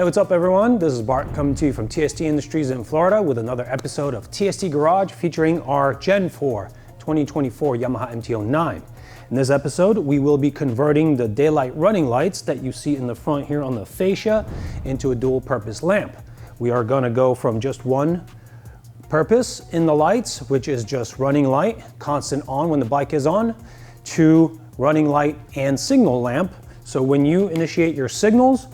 Hey, what's up everyone? This is Bart coming to you from TST Industries in Florida with another episode of TST Garage featuring our Gen 4 2024 Yamaha MT-09. In this episode, we will be converting the daylight running lights that you see in the front here on the fascia into a dual purpose lamp. We are gonna go from just one purpose in the lights, which is just running light, constant on when the bike is on, to running light and signal lamp. So when you initiate your signals,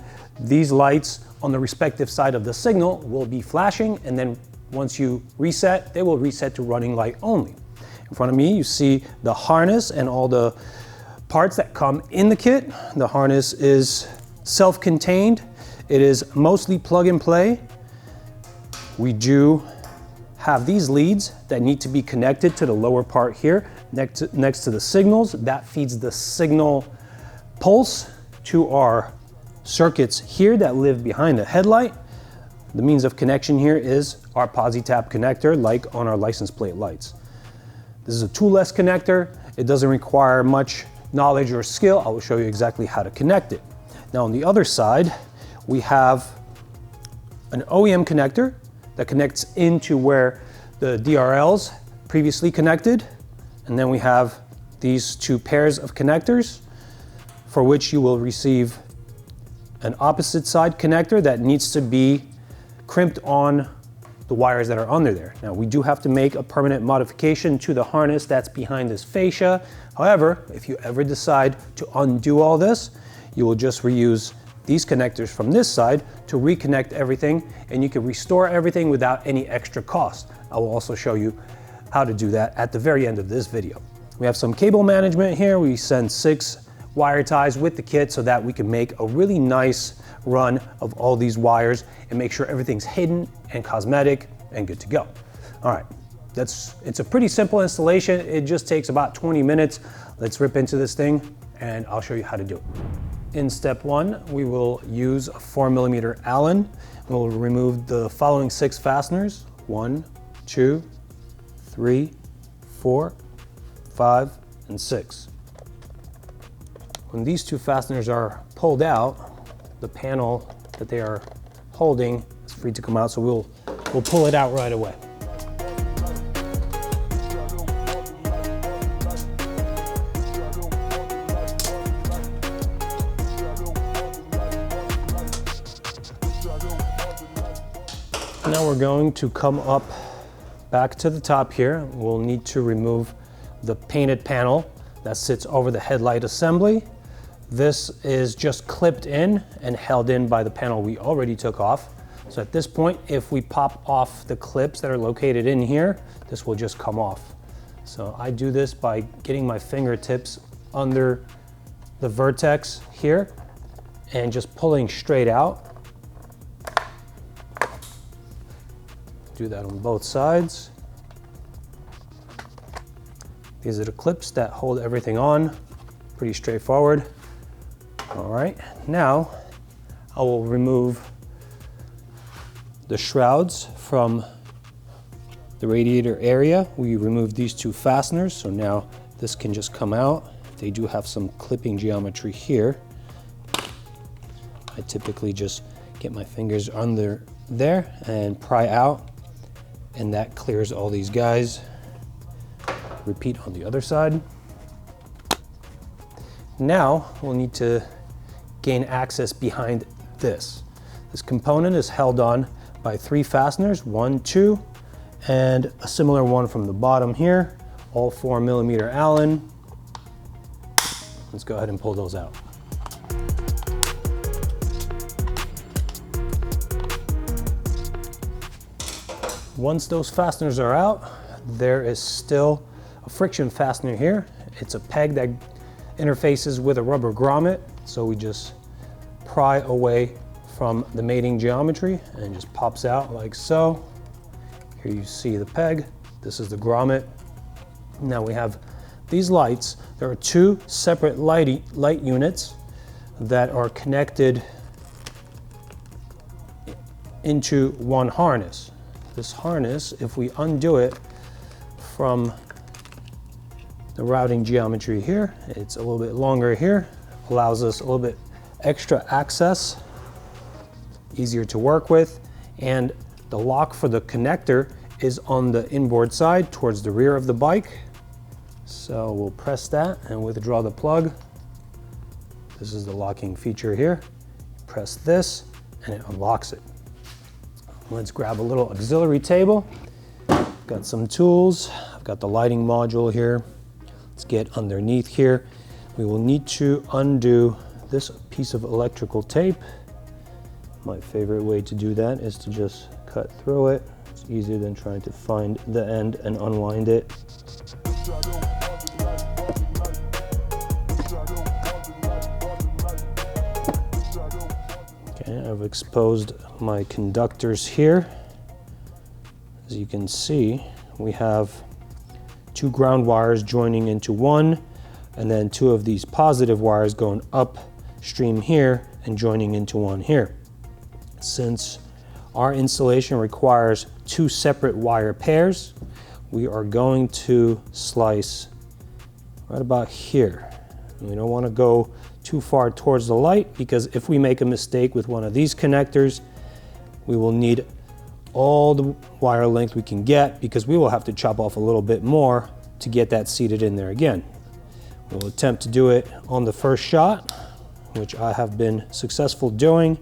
these lights on the respective side of the signal will be flashing, and then once you reset, they will reset to running light only. In front of me, you see the harness and all the parts that come in the kit. The harness is self-contained. It is mostly plug and play. We do have these leads that need to be connected to the lower part here next to the signals. That feeds the signal pulse to our circuits here that live behind the headlight. The means of connection here is our Posi-tap connector, like on our license plate lights. This is a toolless connector. It doesn't require much knowledge or skill. I will show you exactly how to connect it. Now on the other side, we have an OEM connector that connects into where the DRLs previously connected. And then we have these two pairs of connectors for which you will receive an opposite side connector that needs to be crimped on the wires that are under there. Now we do have to make a permanent modification to the harness that's behind this fascia. However, if you ever decide to undo all this, you will just reuse these connectors from this side to reconnect everything, and you can restore everything without any extra cost. I will also show you how to do that at the very end of this video. We have some cable management here. We send 6 wire ties with the kit so that we can make a really nice run of all these wires and make sure everything's hidden and cosmetic and good to go. All right, it's a pretty simple installation. It just takes about 20 minutes. Let's rip into this thing and I'll show you how to do it. In step 1, we will use a 4mm Allen. We'll remove the following 6 fasteners: 1, 2, 3, 4, 5, and 6. When these 2 fasteners are pulled out, the panel that they are holding is free to come out, so we'll pull it out right away. Now we're going to come up back to the top here. We'll need to remove the painted panel that sits over the headlight assembly. This is just clipped in and held in by the panel we already took off. So at this point, if we pop off the clips that are located in here, this will just come off. So I do this by getting my fingertips under the vertex here and just pulling straight out. Do that on both sides. These are the clips that hold everything on. Pretty straightforward. All right, now I will remove the shrouds from the radiator area. We removed these 2 fasteners, so now this can just come out. They do have some clipping geometry here. I typically just get my fingers under there and pry out, and that clears all these guys. Repeat on the other side. Now we'll need to gain access behind this. This component is held on by 3 fasteners, 1, 2, and a similar one from the bottom here, all 4mm Allen. Let's go ahead and pull those out. Once those fasteners are out, there is still a friction fastener here. It's a peg that interfaces with a rubber grommet, so we just pry away from the mating geometry and it just pops out like so. Here you see the peg. This is the grommet. Now we have these lights. There are 2 separate light units that are connected into one harness. This harness, if we undo it from the routing geometry here, it's a little bit longer here, allows us a little bit extra access easier to work with. And the lock for the connector is on the inboard side towards the rear of the bike. So we'll press that and withdraw the plug. This is the locking feature here. Press this and it unlocks it. Let's grab a little auxiliary table. Got some tools. I've got the lighting module here. Let's get underneath here. We will need to undo this piece of electrical tape. My favorite way to do that is to just cut through it. It's easier than trying to find the end and unwind it. Okay, I've exposed my conductors here. As you can see, we have 2 ground wires joining into one, and then 2 of these positive wires going upstream here and joining into one here. Since our installation requires 2 separate wire pairs, we are going to slice right about here. We don't want to go too far towards the light, because if we make a mistake with one of these connectors, we will need all the wire length we can get, because we will have to chop off a little bit more to get that seated in there again. We'll attempt to do it on the first shot, which I have been successful doing,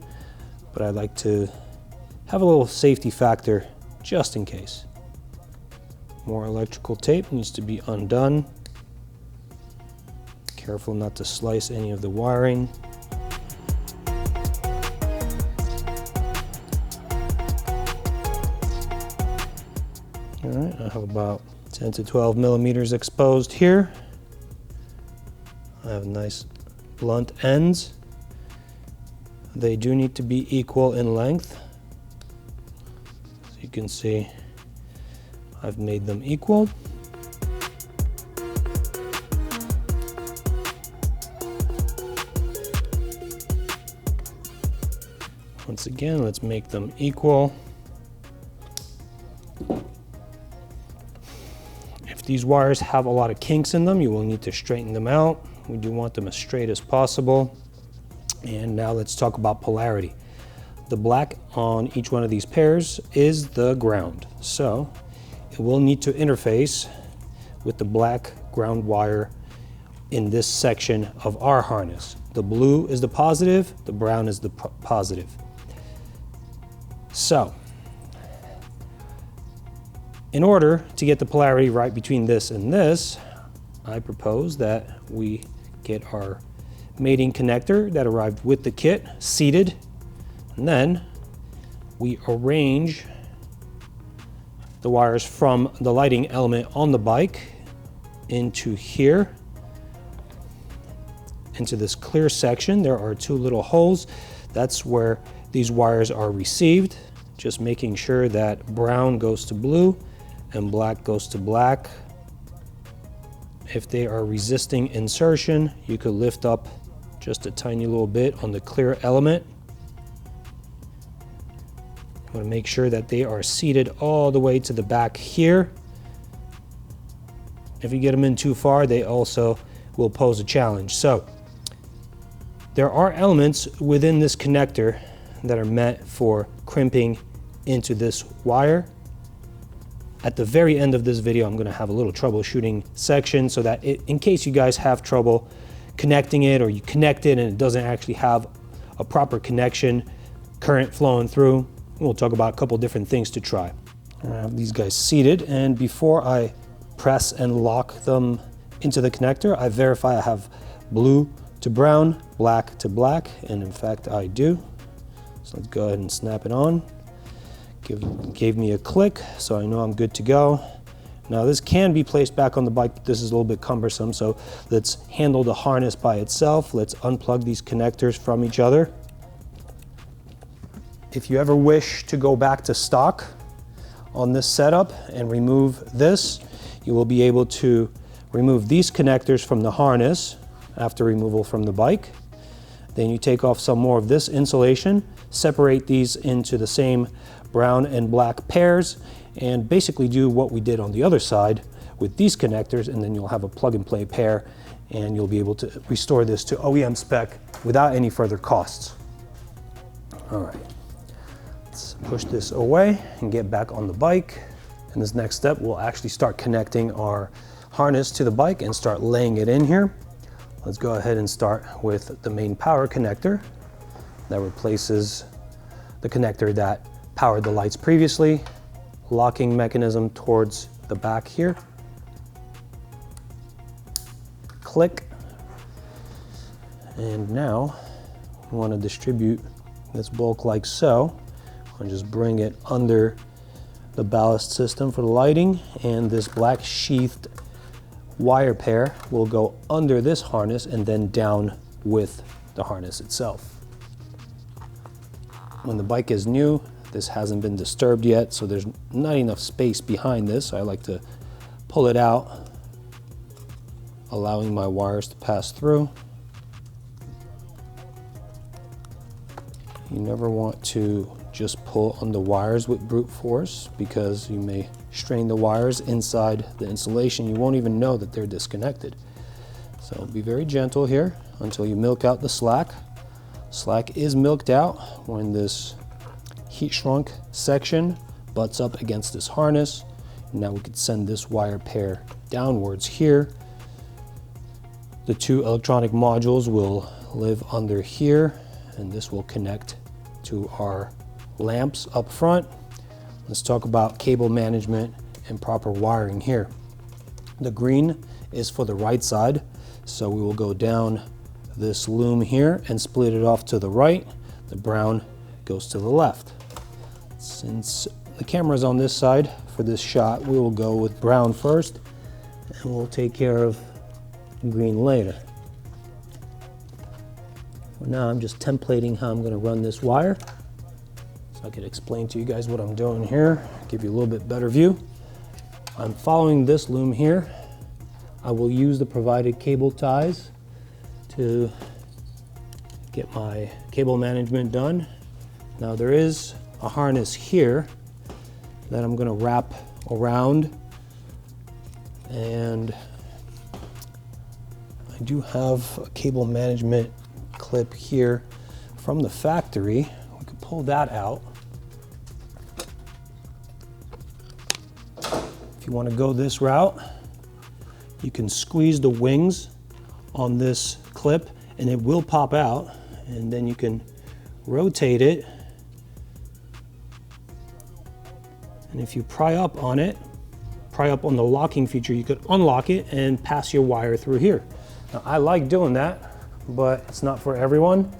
but I like to have a little safety factor just in case. More electrical tape needs to be undone. Careful not to slice any of the wiring. All right, I have about 10 to 12 millimeters exposed here. I have nice blunt ends. They do need to be equal in length. As you can see, I've made them equal. Once again, let's make them equal. If these wires have a lot of kinks in them, you will need to straighten them out. We do want them as straight as possible. And now let's talk about polarity. The black on each one of these pairs is the ground. So it will need to interface with the black ground wire in this section of our harness. The blue is the positive, the brown is the positive. So, in order to get the polarity right between this and this, I propose that we get our mating connector that arrived with the kit seated, and then we arrange the wires from the lighting element on the bike into here, into this clear section. There are 2 little holes. That's where these wires are received. Just making sure that brown goes to blue and black goes to black. If they are resisting insertion, you could lift up just a tiny little bit on the clear element. You want to make sure that they are seated all the way to the back here. If you get them in too far, they also will pose a challenge. So there are elements within this connector that are meant for crimping into this wire. At the very end of this video, I'm going to have a little troubleshooting section so that in case you guys have trouble connecting it, or you connect it and it doesn't actually have a proper connection, current flowing through, we'll talk about a couple different things to try. I have these guys seated, and before I press and lock them into the connector, I verify I have blue to brown, black to black, and in fact I do. So let's go ahead and snap it on. Gave me a click, so I know I'm good to go. Now this can be placed back on the bike, but this is a little bit cumbersome, so let's handle the harness by itself. Let's unplug these connectors from each other. If you ever wish to go back to stock on this setup and remove this, you will be able to remove these connectors from the harness after removal from the bike. Then you take off some more of this insulation, separate these into the same brown and black pairs, and basically do what we did on the other side with these connectors, and then you'll have a plug-and-play pair, and you'll be able to restore this to OEM spec without any further costs. All right, Let's push this away and get back on the bike. In this next step, we'll actually start connecting our harness to the bike and start laying it in here. Let's go ahead and start with the main power connector that replaces the connector that powered the lights previously. Locking mechanism towards the back here. Click. And now we want to distribute this bulk like so. I'll just bring it under the ballast system for the lighting, and this black sheathed wire pair will go under this harness and then down with the harness itself. When the bike is new, this hasn't been disturbed yet, so there's not enough space behind this. So I like to pull it out, allowing my wires to pass through. You never want to just pull on the wires with brute force, because you may strain the wires inside the insulation. You won't even know that they're disconnected. So be very gentle here until you milk out the slack. Slack is milked out when this heat shrunk section butts up against this harness. Now we could send this wire pair downwards here. The two electronic modules will live under here, and this will connect to our lamps up front. Let's talk about cable management and proper wiring here. The green is for the right side, so we will go down this loom here and split it off to the right. The brown goes to the left. Since the camera is on this side for this shot, we will go with brown first, and we'll take care of green later. For now, I'm just templating how I'm going to run this wire, so I can explain to you guys what I'm doing here, give you a little bit better view. I'm following this loom here. I will use the provided cable ties to get my cable management done. Now there is a harness here that I'm going to wrap around, and I do have a cable management clip here from the factory. We could pull that out. If you want to go this route, you can squeeze the wings on this clip and it will pop out, and then you can rotate it, and if you pry up on it, pry up on the locking feature, you could unlock it and pass your wire through here. Now, I like doing that, but it's not for everyone.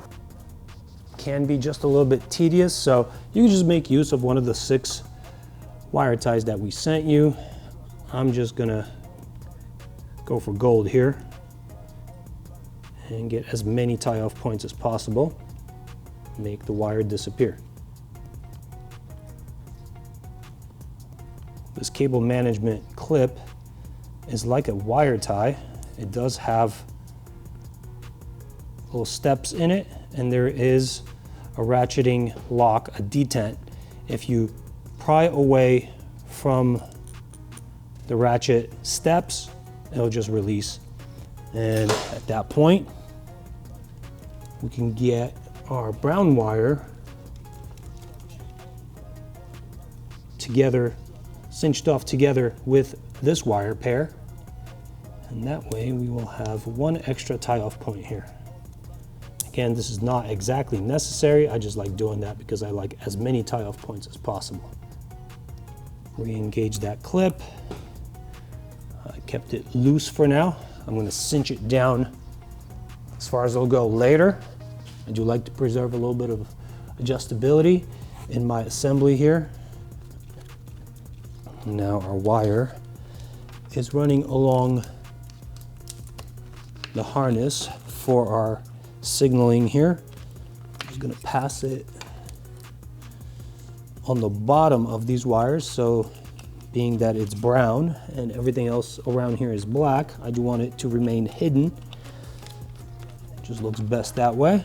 Can be just a little bit tedious, so you can just make use of one of the 6 wire ties that we sent you. I'm just gonna go for gold here and get as many tie-off points as possible. Make the wire disappear. This cable management clip is like a wire tie. It does have little steps in it, and there is a ratcheting lock, a detent. If you pry away from the ratchet steps, it'll just release. And at that point, we can get our brown wire together, cinched off together with this wire pair. And that way we will have one extra tie-off point here. Again, this is not exactly necessary. I just like doing that because I like as many tie-off points as possible. Re-engage that clip. I kept it loose for now. I'm going to cinch it down as far as it'll go later. I do like to preserve a little bit of adjustability in my assembly here. Now our wire is running along the harness for our signaling here. I'm just going to pass it on the bottom of these wires, so being that it's brown and everything else around here is black, I do want it to remain hidden. It just looks best that way.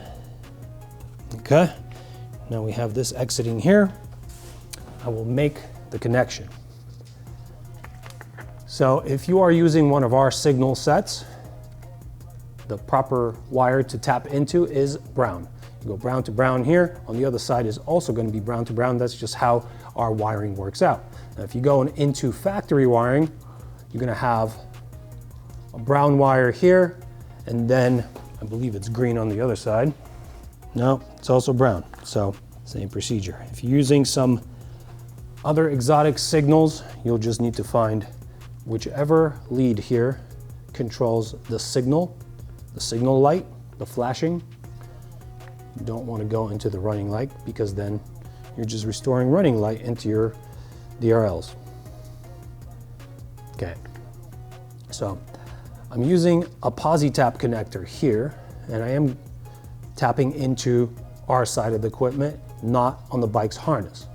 Okay, now we have this exiting here. I will make the connection. So if you are using one of our signal sets, the proper wire to tap into is brown. You go brown to brown here. On the other side is also going to be brown to brown. That's just how our wiring works out. Now, if you go into factory wiring, you're going to have a brown wire here, and then I believe it's green on the other side. No, it's also brown. So same procedure. If you're using some other exotic signals, you'll just need to find whichever lead here controls the signal light, the flashing. You don't want to go into the running light because then you're just restoring running light into your DRLs. Okay, so I'm using a Posi-tap connector here, and I am tapping into our side of the equipment, not on the bike's harness.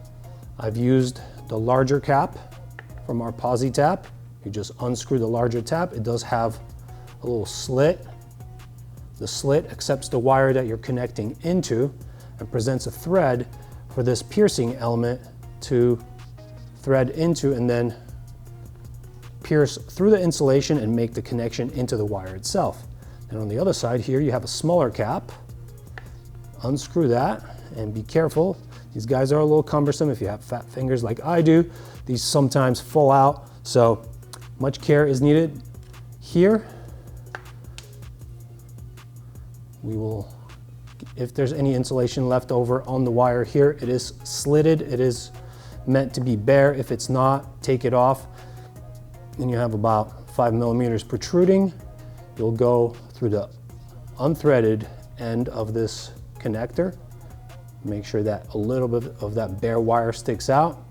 I've used the larger cap from our Posi-tap. You just unscrew the larger tap. It does have a little slit. The slit accepts the wire that you're connecting into and presents a thread for this piercing element to thread into and then pierce through the insulation and make the connection into the wire itself. And on the other side here, you have a smaller cap. Unscrew that and be careful. These guys are a little cumbersome. If you have fat fingers like I do, these sometimes fall out. So much care is needed here. We will, if there's any insulation left over on the wire here, it is slitted. It is meant to be bare. If it's not, take it off. Then you have about 5 millimeters protruding. You'll go through the unthreaded end of this connector. Make sure that a little bit of that bare wire sticks out,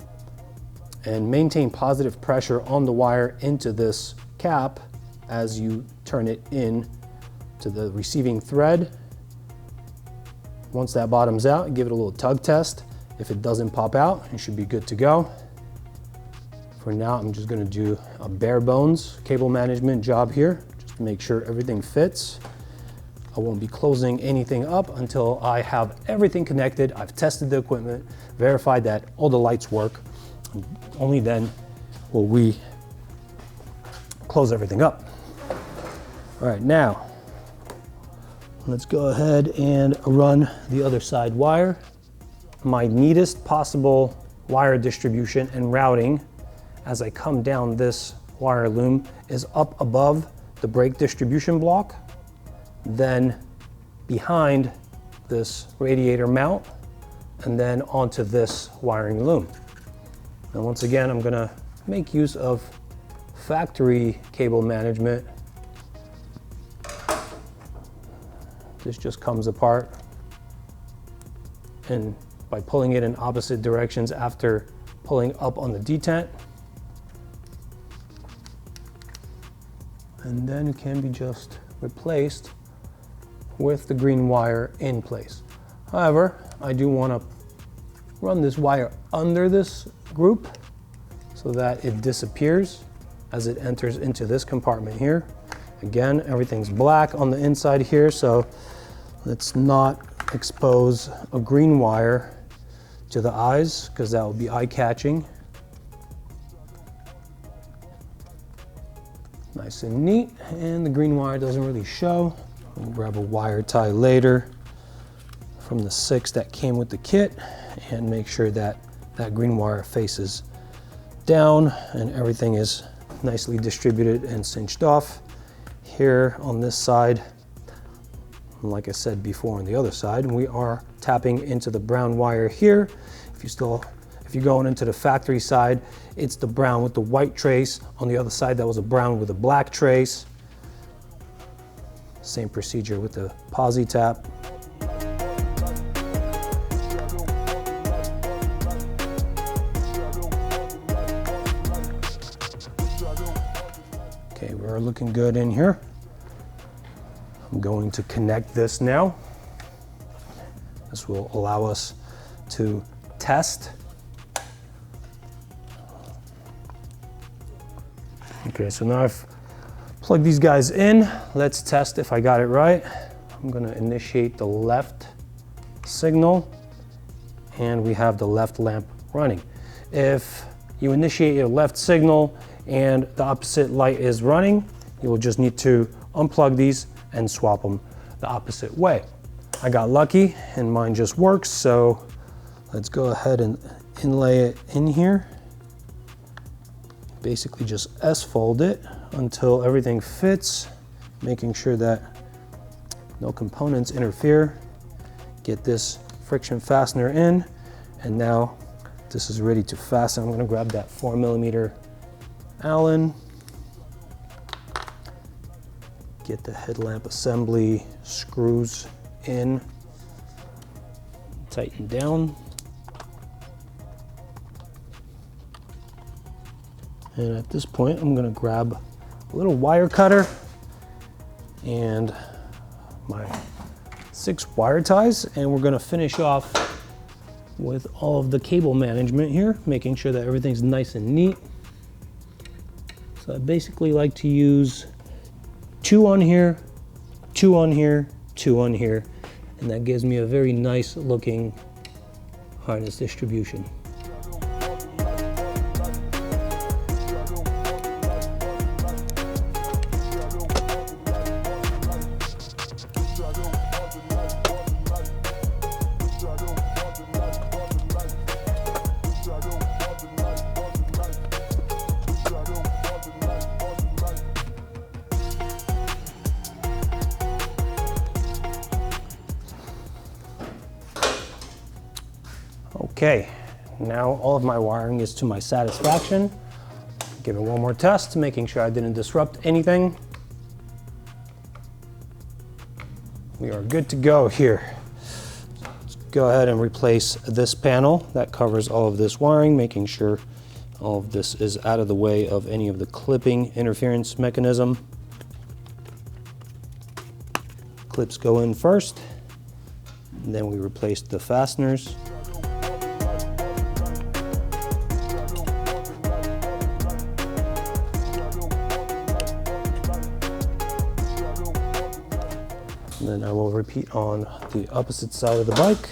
and maintain positive pressure on the wire into this cap as you turn it in to the receiving thread. Once that bottoms out, give it a little tug test. If it doesn't pop out, it should be good to go. For now, I'm just going to do a bare bones cable management job here, just to make sure everything fits. I won't be closing anything up until I have everything connected. I've tested the equipment, verified that all the lights work. Only then will we close everything up. All right, now let's go ahead and run the other side wire. My neatest possible wire distribution and routing as I come down this wire loom is up above the brake distribution block, then behind this radiator mount, and then onto this wiring loom. And once again, I'm gonna make use of factory cable management. This just comes apart, and by pulling it in opposite directions after pulling up on the detent, and then it can be just replaced with the green wire in place. However, I do want to run this wire under this group so that it disappears as it enters into this compartment here. Again, everything's black on the inside here, so let's not expose a green wire to the eyes because that will be eye-catching. Nice and neat, and the green wire doesn't really show. We'll grab a wire tie later from the 6 that came with the kit and make sure that that green wire faces down and everything is nicely distributed and cinched off. Here on this side, like I said before on the other side, we are tapping into the brown wire here. If you're going into the factory side, it's the brown with the white trace. On the other side, that was a brown with a black trace. Same procedure with the Posi-tap. Okay, we're looking good in here. I'm going to connect this now. This will allow us to test. Okay, so now I've plugged these guys in. Let's test if I got it right. I'm gonna initiate the left signal, and we have the left lamp running. If you initiate your left signal and the opposite light is running, you will just need to unplug these and swap them the opposite way. I got lucky and mine just works, so let's go ahead and inlay it in here. Basically just S-fold it until everything fits, making sure that no components interfere. Get this friction fastener in, and now this is ready to fasten. I'm going to grab that 4mm Allen, get the headlamp assembly screws in, tighten down, and at this point I'm going to grab a little wire cutter and my 6 wire ties, and we're going to finish off with all of the cable management here, making sure that everything's nice and neat. So I basically like to use 2 on here, 2 on here, 2 on here, and that gives me a very nice looking harness distribution. Okay, now all of my wiring is to my satisfaction. Give it one more test, making sure I didn't disrupt anything. We are good to go here. Let's go ahead and replace this panel that covers all of this wiring, making sure all of this is out of the way of any of the clipping interference mechanism. Clips go in first, and then we replace the fasteners. And then I will repeat on the opposite side of the bike.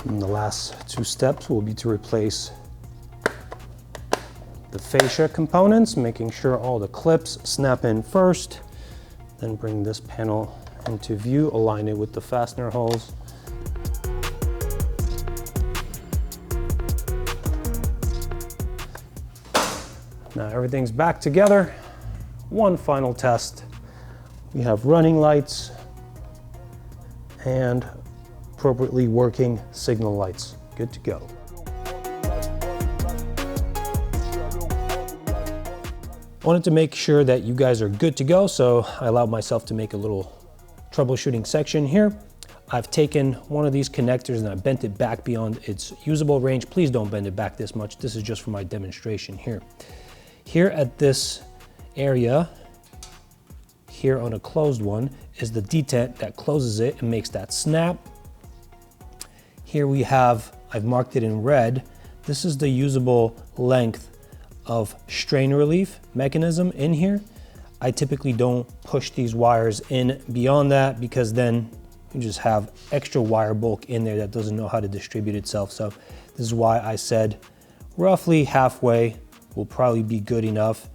And the last 2 steps will be to replace the fascia components, making sure all the clips snap in first, then bring this panel into view, align it with the fastener holes. Now everything's back together. One final test. We have running lights and appropriately working signal lights. Good to go. I wanted to make sure that you guys are good to go, so I allowed myself to make a little troubleshooting section here. I've taken one of these connectors and I bent it back beyond its usable range. Please don't bend it back this much. This is just for my demonstration here. Here at this area, here on a closed one, is the detent that closes it and makes that snap. Here we have, I've marked it in red, this is the usable length of strain relief mechanism in here. I typically don't push these wires in beyond that because then you just have extra wire bulk in there that doesn't know how to distribute itself. So this is why I said roughly halfway will probably be good enough.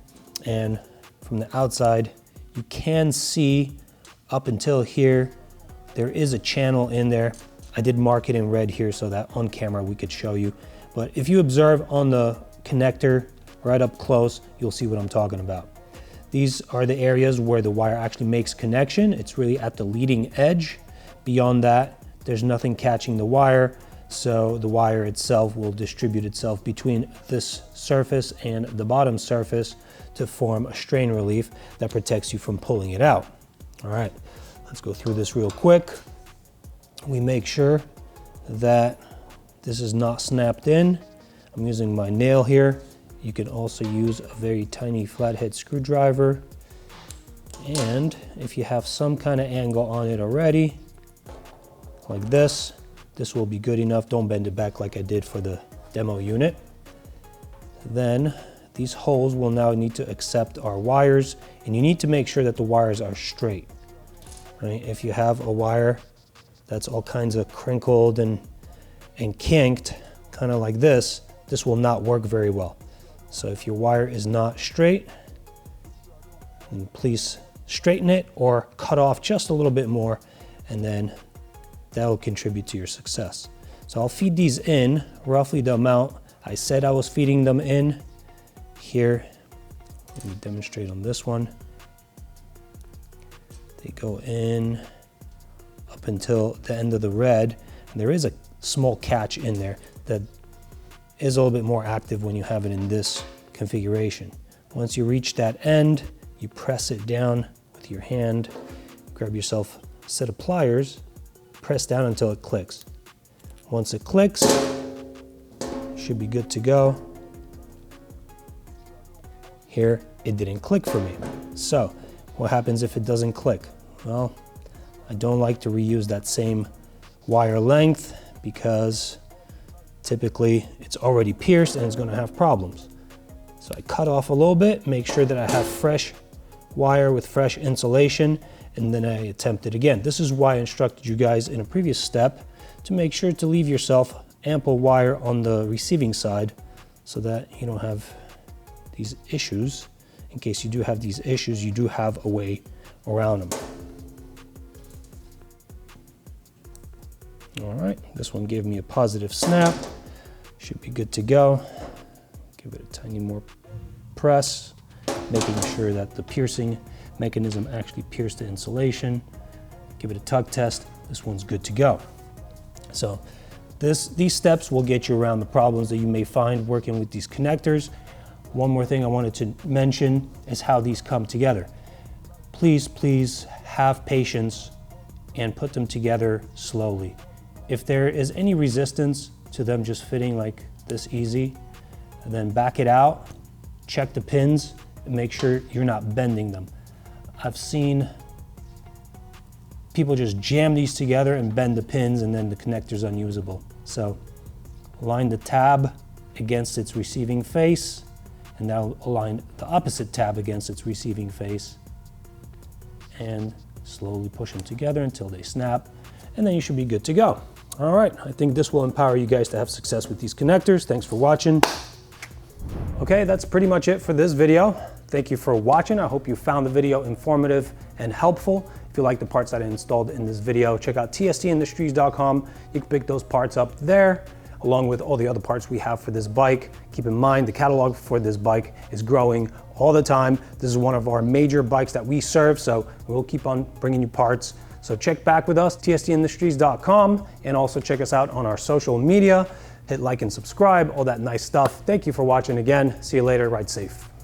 And from the outside, you can see up until here, there is a channel in there. I did mark it in red here so that on camera we could show you. But if you observe on the connector right up close, you'll see what I'm talking about. These are the areas where the wire actually makes connection. It's really at the leading edge. Beyond that, there's nothing catching the wire. So the wire itself will distribute itself between this surface and the bottom surface to form a strain relief that protects you from pulling it out. All right, let's go through this real quick. We make sure that this is not snapped in. I'm using my nail here. You can also use a very tiny flathead screwdriver. And if you have some kind of angle on it already, like this will be good enough. Don't bend it back like I did for the demo unit. Then these holes will now need to accept our wires, and you need to make sure that the wires are straight. Right? If you have a wire that's all kinds of crinkled and kinked, kind of like this, this will not work very well. So if your wire is not straight, then please straighten it or cut off just a little bit more, and then that'll contribute to your success. So I'll feed these in roughly the amount I said I was feeding them in. Here, let me demonstrate on this one. They go in up until the end of the red, and there is a small catch in there that is a little bit more active when you have it in this configuration. Once you reach that end, you press it down with your hand, grab yourself a set of pliers, press down until it clicks. Once it clicks, you should be good to go. Here, it didn't click for me. So, what happens if it doesn't click? Well, I don't like to reuse that same wire length because typically it's already pierced and it's going to have problems. So I cut off a little bit, make sure that I have fresh wire with fresh insulation, and then I attempt it again. This is why I instructed you guys in a previous step to make sure to leave yourself ample wire on the receiving side so that you don't have these issues. In case you do have these issues, you do have a way around them. All right, this one gave me a positive snap. Should be good to go. Give it a tiny more press, making sure that the piercing mechanism actually pierced the insulation. Give it a tug test. This one's good to go. So these steps will get you around the problems that you may find working with these connectors. One more thing I wanted to mention is how these come together. Please have patience and put them together slowly. If there is any resistance to them just fitting like this easy, then back it out, check the pins, and make sure you're not bending them. I've seen people just jam these together and bend the pins, and then the connector's unusable. So align the tab against its receiving face, and now align the opposite tab against its receiving face, and slowly push them together until they snap, and then you should be good to go. All right, I think this will empower you guys to have success with these connectors. Thanks for watching. Okay, that's pretty much it for this video. Thank you for watching. I hope you found the video informative and helpful. If you like the parts that I installed in this video, check out tstindustries.com. You can pick those parts up there, along with all the other parts we have for this bike. Keep in mind, the catalog for this bike is growing all the time. This is one of our major bikes that we serve, so we'll keep on bringing you parts. So check back with us, tstindustries.com, and also check us out on our social media. Hit like and subscribe, all that nice stuff. Thank you for watching again. See you later, ride safe.